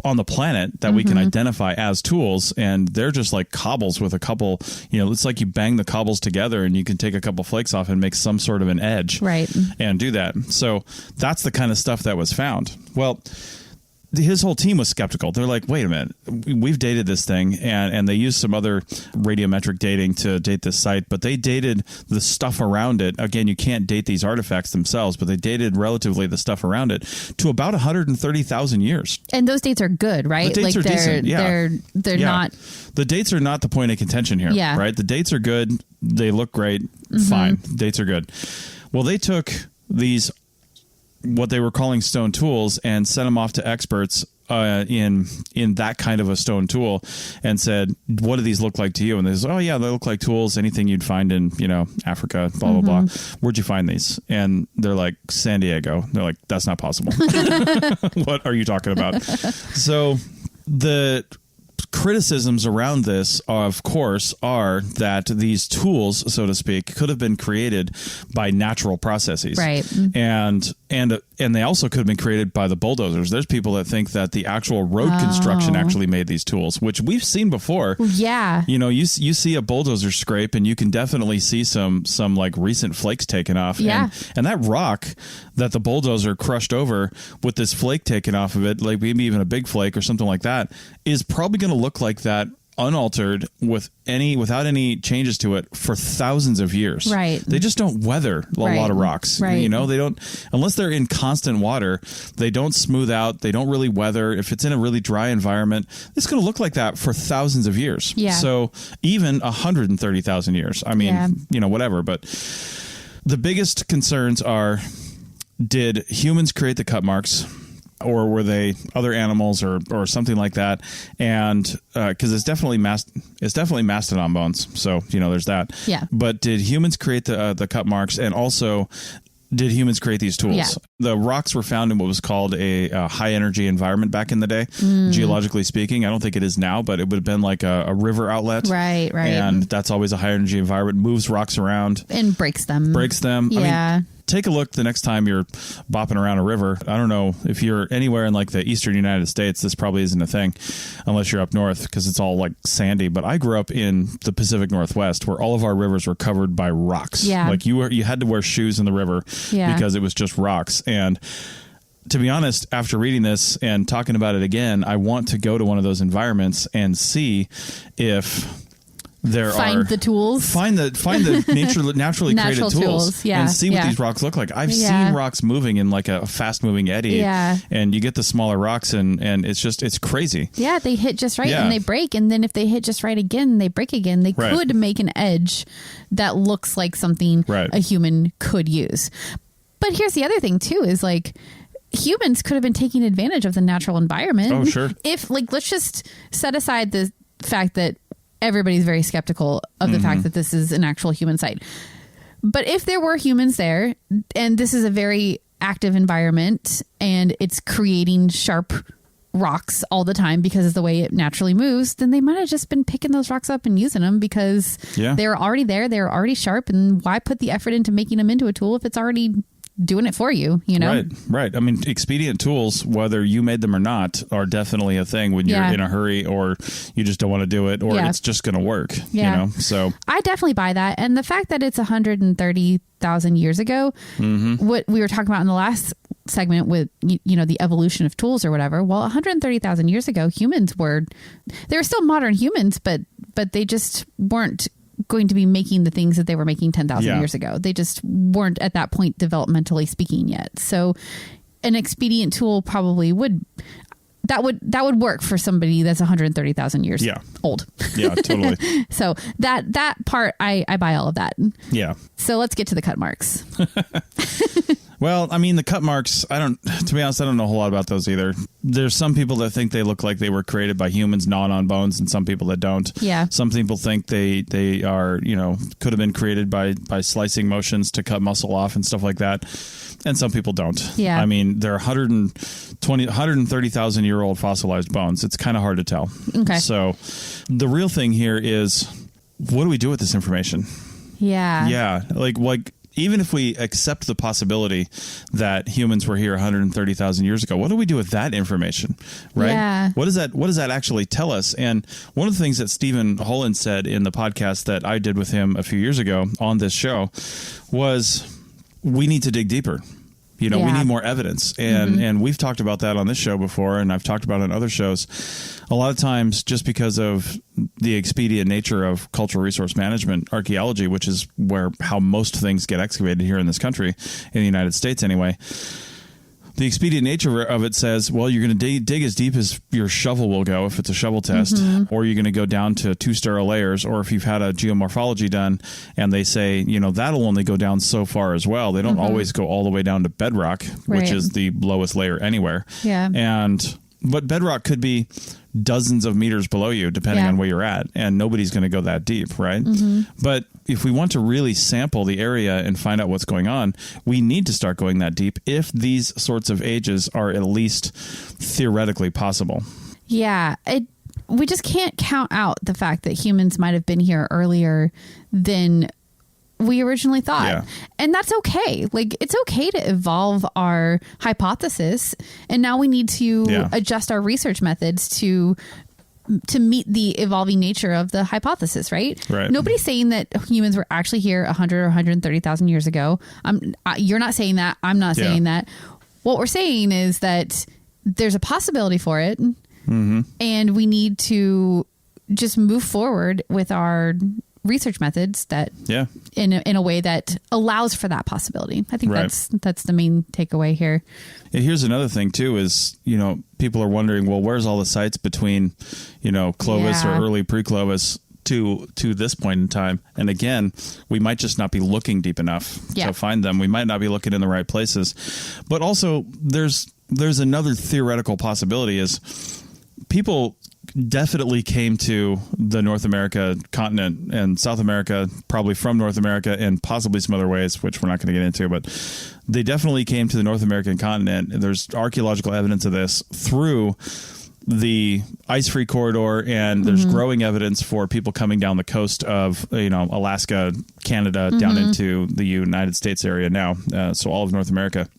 on the planet that we can identify as tools, and they're just like cobbles with a couple, it's like you bang the cobbles together and you can take a couple flakes off and make some sort of an edge, and do that. So that's the kind of stuff that was found. Well, his whole team was skeptical. They're like, wait a minute, we've dated this thing, and they used some other radiometric dating to date this site, but they dated the stuff around it. Again, you can't date these artifacts themselves, but they dated relatively the stuff around it to about 130,000 years. And those dates are good, right? The dates are decent. Yeah. They're not. The dates are not the point of contention here, right? The dates are good. They look great. Fine. Dates are good. Well, they took these, what they were calling stone tools, and sent them off to experts in that kind of a stone tool, and said, what do these look like to you? And they said, oh yeah, they look like tools, anything you'd find in Africa, blah blah blah. Where'd you find these? And they're like, San Diego. They're like, that's not possible. What are you talking about? So the criticisms around this, of course, are that these tools, so to speak, could have been created by natural processes, right? And they also could have been created by the bulldozers. There's people that think that the actual road construction actually made these tools, which we've seen before. Yeah, you see a bulldozer scrape, and you can definitely see some like recent flakes taken off. Yeah, and that rock that the bulldozer crushed over with this flake taken off of it, like maybe even a big flake or something like that, is probably going to look like that unaltered without any changes to it for thousands of years. Right. They just don't weather a lot of rocks. Right. They don't, unless they're in constant water, they don't smooth out. They don't really weather. If it's in a really dry environment, it's going to look like that for thousands of years. Yeah. So even 130,000 years. I mean, whatever. But the biggest concerns are, did humans create the cut marks? Or were they other animals or something like that? And because it's definitely mastodon bones, so there's that. Yeah. But did humans create the cut marks? And also, did humans create these tools? Yeah. The rocks were found in what was called a high energy environment back in the day, geologically speaking. I don't think it is now, but it would have been like a river outlet. Right. And that's always a high energy environment. Moves rocks around and breaks them. Yeah. I mean, take a look the next time you're bopping around a river. I don't know if you're anywhere in like the eastern United States, this probably isn't a thing unless you're up north, because it's all like sandy. But I grew up in the Pacific Northwest, where all of our rivers were covered by rocks. Yeah. Like you had to wear shoes in the river because it was just rocks. And to be honest, after reading this and talking about it again, I want to go to one of those environments and see if find the tools. Find the naturally Natural created tools. Yeah. And see what these rocks look like. I've seen rocks moving in like a fast moving eddy. Yeah. And you get the smaller rocks and it's crazy. Yeah, they hit just right and they break. And then if they hit just right again, they break again. They could make an edge that looks like something a human could use. But here's the other thing too, is like humans could have been taking advantage of the natural environment. Oh, sure. If let's just set aside the fact that everybody's very skeptical of the fact that this is an actual human site. But if there were humans there and this is a very active environment and it's creating sharp rocks all the time because of the way it naturally moves, then they might have just been picking those rocks up and using them because they're already there. They're already sharp. And why put the effort into making them into a tool if it's already doing it for you, you know? Right. I mean, expedient tools, whether you made them or not, are definitely a thing when you're in a hurry or you just don't want to do it or it's just going to work, you know? So I definitely buy that. And the fact that it's 130,000 years ago, what we were talking about in the last segment with, you know, the evolution of tools or whatever. Well, 130,000 years ago, they were still modern humans, but they just weren't going to be making the things that they were making 10,000 years ago. They just weren't at that point developmentally speaking yet. So an expedient tool probably would work for somebody that's 130,000 years old. Yeah, totally. So that part, I buy all of that. Yeah. So let's get to the cut marks. Well, I mean, the cut marks, to be honest, I don't know a whole lot about those either. There's some people that think they look like they were created by humans gnawing on bones and some people that don't. Yeah. Some people think they are, you know, could have been created by slicing motions to cut muscle off and stuff like that. And some people don't. Yeah. I mean, they're 130,000 year old fossilized bones. It's kind of hard to tell. Okay. So the real thing here is, what do we do with this information? Yeah. Yeah. Like, even if we accept the possibility that humans were here 130,000 years ago, what do we do with that information, right? Yeah. What does that actually tell us? And one of the things that Stephen Holland said in the podcast that I did with him a few years ago on this show was, we need to dig deeper. You know, we need more evidence. And we've talked about that on this show before, and I've talked about it on other shows. A lot of times, just because of the expedient nature of cultural resource management, archaeology, which is how most things get excavated here in this country, in the United States anyway, the expedient nature of it says, well, you're going to dig as deep as your shovel will go if it's a shovel test, or you're going to go down to 2 sterile layers, or if you've had a geomorphology done and they say, you know, that'll only go down so far as well. They don't always go all the way down to bedrock, which is the lowest layer anywhere. Yeah. But bedrock could be dozens of meters below you, depending on where you're at, and nobody's going to go that deep, right? But if we want to really sample the area and find out what's going on, we need to start going that deep if these sorts of ages are at least theoretically possible. Yeah. We just can't count out the fact that humans might have been here earlier than we originally thought. Yeah. And that's okay. Like, it's okay to evolve our hypothesis. And now we need to adjust our research methods to meet the evolving nature of the hypothesis, right? Nobody's saying that humans were actually here 100 or 130,000 years ago. You're not saying that. I'm not saying that. What we're saying is that there's a possibility for it. And we need to just move forward with our research methods that in a way that allows for that possibility. I think that's the main takeaway here. Yeah, here's another thing too is, you know, people are wondering, well, where's all the sites between, you know, Clovis or early pre-Clovis to this point in time? And again, we might just not be looking deep enough to find them. We might not be looking in the right places. But also there's another theoretical possibility is people definitely came to the North America continent and South America, probably from North America and possibly some other ways, which we're not going to get into, but they definitely came to the North American continent. There's archaeological evidence of this through the ice-free corridor, and there's growing evidence for people coming down the coast of, you know, Alaska, Canada, down into the United States area now, so all of North America.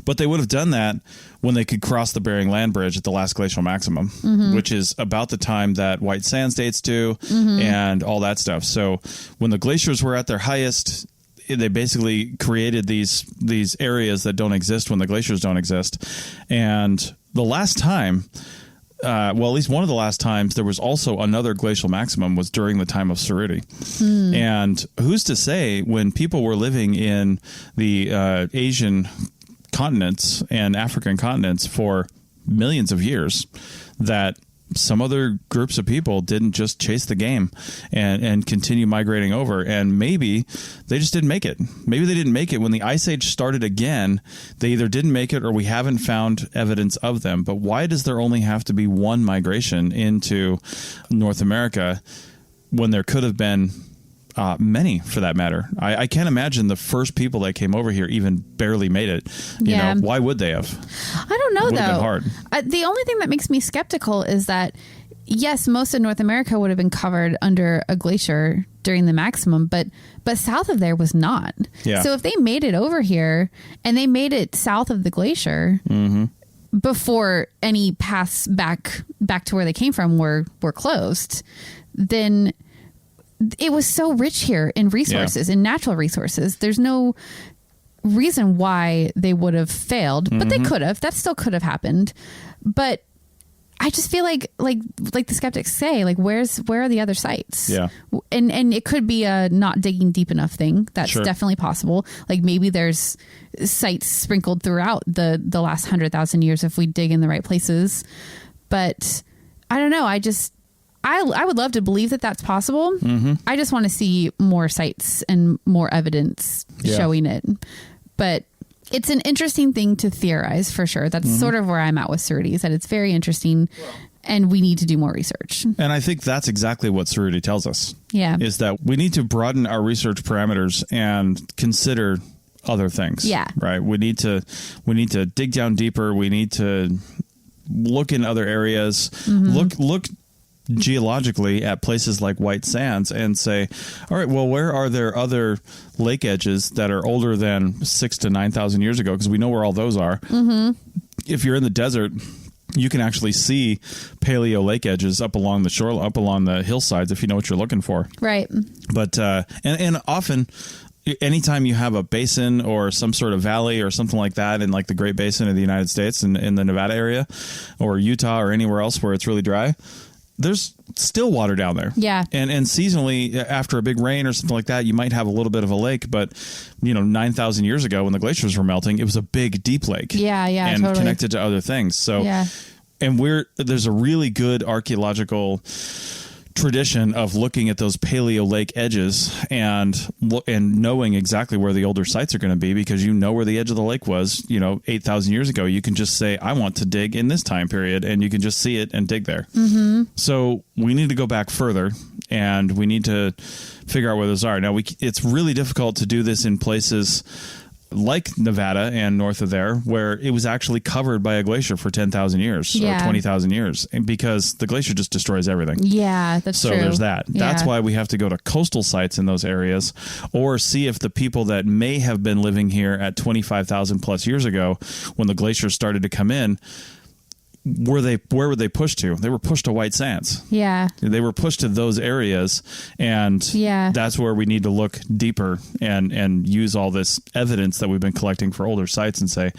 But they would have done that when they could cross the Bering Land Bridge at the last glacial maximum, which is about the time that White Sands dates to and all that stuff. So when the glaciers were at their highest, they basically created these areas that don't exist when the glaciers don't exist. And the last time well, at least one of the last times there was also another glacial maximum was during the time of Cerruti. And who's to say when people were living in the Asian continents and African continents for millions of years that some other groups of people didn't just chase the game and continue migrating over. And maybe they just didn't make it. Maybe they didn't make it when the Ice Age started again. They either didn't make it or we haven't found evidence of them. But why does there only have to be one migration into North America when there could have been many, for that matter? I can't imagine the first people that came over here even barely made it. You know, why would they have? I don't know, it would though. have been hard. The only thing that makes me skeptical is that, yes, most of North America would have been covered under a glacier during the maximum, but south of there was not. Yeah. So if they made it over here and they made it south of the glacier before any paths back to where they came from were closed, then it was so rich here in resources, in natural resources. There's no reason why they would have failed, but they could have. That still could have happened. But I just feel like the skeptics say, like, where are the other sites? Yeah. And it could be a not digging deep enough thing. That's definitely possible. Like, maybe there's sites sprinkled throughout the last 100,000 years if we dig in the right places. But I don't know. I would love to believe that that's possible. I just want to see more sites and more evidence showing it. But it's an interesting thing to theorize, for sure. That's sort of where I'm at with Cerruti, is that it's very interesting and we need to do more research. And I think that's exactly what Cerruti tells us. Yeah. Is that we need to broaden our research parameters and consider other things. Yeah. Right. We need to dig down deeper. We need to look in other areas. Look geologically at places like White Sands and say, all right, well, where are there other lake edges that are older than 6,000 to 9,000 years ago? Because we know where all those are. If you're in the desert, you can actually see paleo lake edges up along the shore, up along the hillsides, if you know what you're looking for. Right. But and often, anytime you have a basin or some sort of valley or something like that in like the Great Basin of the United States and in the Nevada area or Utah or anywhere else where it's really dry, there's still water down there. Yeah. And seasonally, after a big rain or something like that, you might have a little bit of a lake. But, 9,000 years ago when the glaciers were melting, it was a big, deep lake. Yeah, and totally connected to other things. So, and there's a really good archaeological tradition of looking at those paleo lake edges and knowing exactly where the older sites are going to be, because you know where the edge of the lake was 8,000 years ago. You can just say, I want to dig in this time period, and you can just see it and dig there. So we need to go back further and we need to figure out where those are. Now it's really difficult to do this in places like Nevada and north of there, where it was actually covered by a glacier for 10,000 years or 20,000 years, and because the glacier just destroys everything. Yeah, that's true. So there's that. That's why we have to go to coastal sites in those areas, or see if the people that may have been living here at 25,000 plus years ago, when the glaciers started to come in, where were they pushed to? They were pushed to White Sands. Yeah. They were pushed to those areas, and that's where we need to look deeper and use all this evidence that we've been collecting for older sites and say,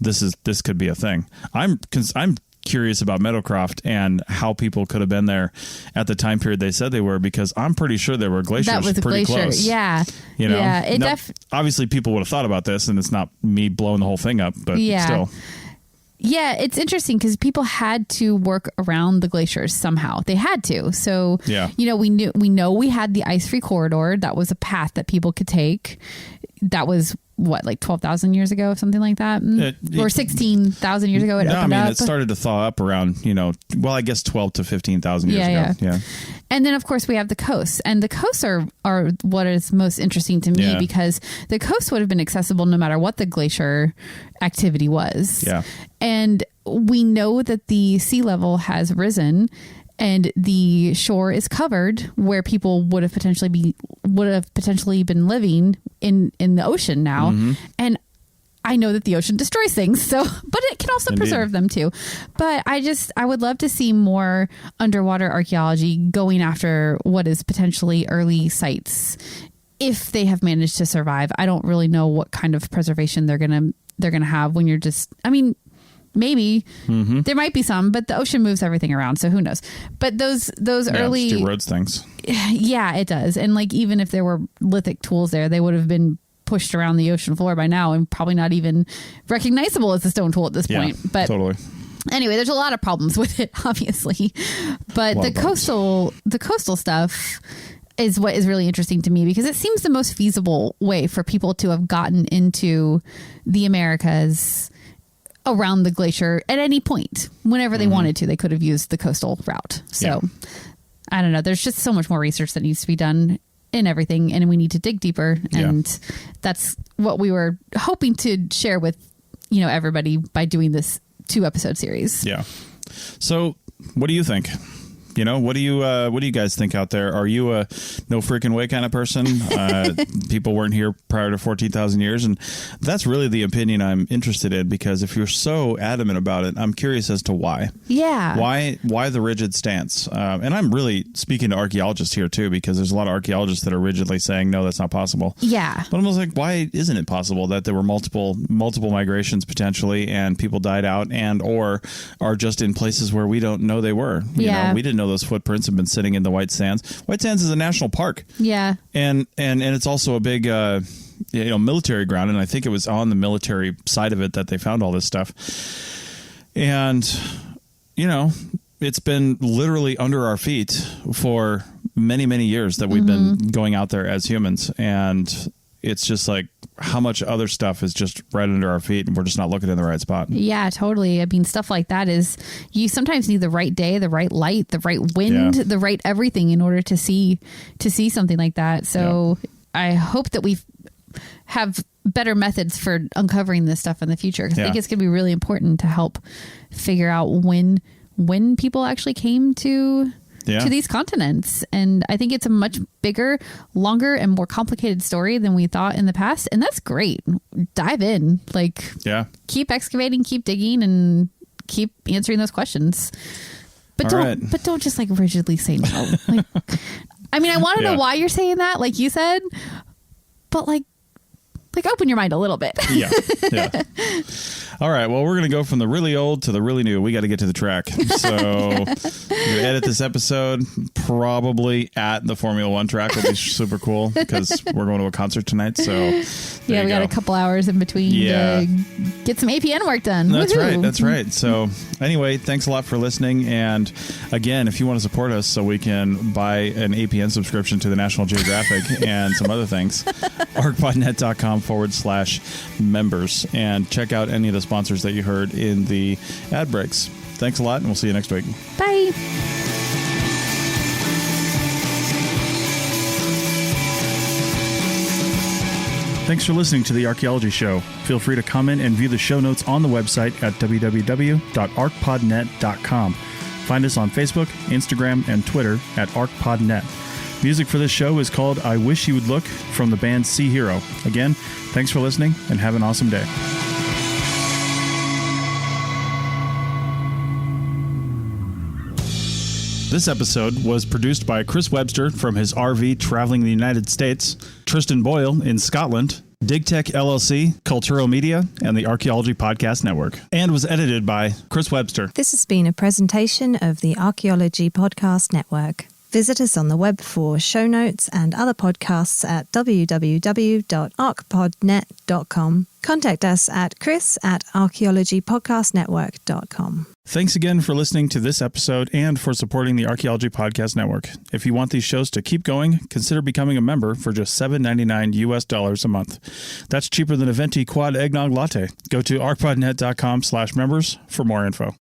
this could be a thing. I'm curious about Meadowcroft and how people could have been there at the time period they said they were, because I'm pretty sure there were glaciers pretty close. Yeah. Yeah. Obviously people would have thought about this, and it's not me blowing the whole thing up, but still. Yeah, it's interesting because people had to work around the glaciers somehow. They had to. So, we know we had the ice-free corridor. That was a path that people could take. That was like 12,000 years ago, something like that, or 16,000 years ago. It started to thaw up around, I guess 12 to 15,000 years ago. Yeah. And then, of course, we have the coasts, and the coasts are what is most interesting to me, because the coast would have been accessible no matter what the glacier activity was. Yeah. And we know that the sea level has risen, and the shore is covered where people would have potentially been living in the ocean now. And I know that the ocean destroys things, but it can also preserve them too. But I would love to see more underwater archaeology going after what is potentially early sites, if they have managed to survive. I don't really know what kind of preservation they're gonna have when you're just, maybe there might be some, but the ocean moves everything around, so who knows. But those early steam roads things. Yeah, it does. And like, even if there were lithic tools there, they would have been pushed around the ocean floor by now and probably not even recognizable as a stone tool at this point. But totally. Anyway, there's a lot of problems with it, obviously. But the coastal stuff is what is really interesting to me, because it seems the most feasible way for people to have gotten into the Americas around the glacier at any point. Whenever they wanted to, they could have used the coastal route. So I don't know. There's just so much more research that needs to be done in everything, and we need to dig deeper. And that's what we were hoping to share with, everybody by doing this 2-episode series. Yeah. So what do you think? What do you guys think out there? Are you a no freaking way kind of person? People weren't here prior to 14,000 years. And that's really the opinion I'm interested in, because if you're so adamant about it, I'm curious as to why. Yeah. Why the rigid stance? And I'm really speaking to archaeologists here too, because there's a lot of archaeologists that are rigidly saying, no, that's not possible. Yeah. But I'm almost like, why isn't it possible that there were multiple migrations potentially, and people died out and or are just in places where we don't know they were? We didn't know those footprints have been sitting in the White Sands. White Sands is a national park. Yeah. And it's also a big military ground, and I think it was on the military side of it that they found all this stuff. And it's been literally under our feet for many, many years that we've been going out there as humans, and it's just like how much other stuff is just right under our feet, and we're just not looking in the right spot. Yeah, totally. I mean, stuff like that is, you sometimes need the right day, the right light, the right wind, the right everything in order to see something like that. So I hope that we have better methods for uncovering this stuff in the future, because I think it's going to be really important to help figure out when people actually came to these continents. And I think it's a much bigger, longer, and more complicated story than we thought in the past. And that's great. Dive in. Keep excavating, keep digging, and keep answering those questions. But don't just like rigidly say no. I mean, I want to know why you're saying that, like you said, but like open your mind a little bit. Yeah. All right. Well, we're going to go from the really old to the really new. We got to get to the track. So we're going to edit this episode probably at the Formula One track. Will be super cool, because we're going to a concert tonight. So we got a couple hours in between to get some APN work done. That's Woohoo. right. That's right. So anyway, thanks a lot for listening. And again, if you want to support us so we can buy an APN subscription to the National Geographic and some other things, archpodnet.com/members, and check out any of the sponsors that you heard in the ad breaks. Thanks a lot, and we'll see you next week. Bye. Thanks for listening to The Archaeology Show. Feel free to comment and view the show notes on the website at www.archpodnet.com. Find us on Facebook, Instagram, and Twitter at ArchPodNet. Music for this show is called I Wish You Would Look from the band Sea Hero. Again, thanks for listening, and have an awesome day. This episode was produced by Chris Webster from his RV traveling the United States, Tristan Boyle in Scotland, DigTech LLC, Cultural Media, and the Archaeology Podcast Network, and was edited by Chris Webster. This has been a presentation of the Archaeology Podcast Network. Visit us on the web for show notes and other podcasts at www.archpodnet.com. Contact us at chris@archaeologypodcastnetwork.com. Thanks again for listening to this episode and for supporting the Archaeology Podcast Network. If you want these shows to keep going, consider becoming a member for just $7.99 US a month. That's cheaper than a venti quad eggnog latte. Go to archpodnet.com/members for more info.